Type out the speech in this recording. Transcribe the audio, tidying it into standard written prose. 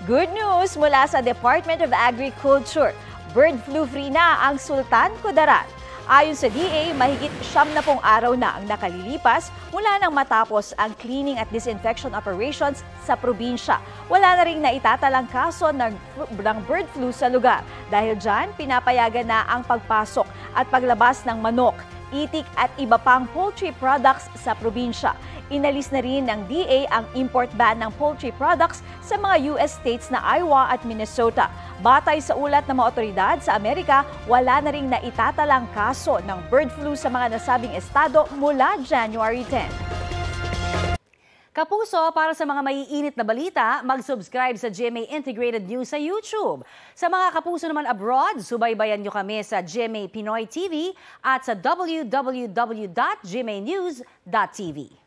Good news mula sa Department of Agriculture. Bird flu-free na ang Sultan Kudarat. Ayon sa DA, mahigit 70 araw na ang nakalilipas mula nang matapos ang cleaning at disinfection operations sa probinsya. Wala na ring naitatalang kaso ng bird flu sa lugar. Dahil dyan, pinapayagan na ang pagpasok at paglabas ng manok, itik at iba pang poultry products sa probinsya. Inalis na rin ng DA ang import ban ng poultry products sa mga US states na Iowa at Minnesota. Batay sa ulat ng mga otoridad sa Amerika, wala na ring naitatalang kaso ng bird flu sa mga nasabing estado mula January 10. Kapuso, para sa mga maiinit na balita, mag-subscribe sa GMA Integrated News sa YouTube. Sa mga kapuso naman abroad, subaybayan nyo kami sa GMA Pinoy TV at sa www.gmanews.tv.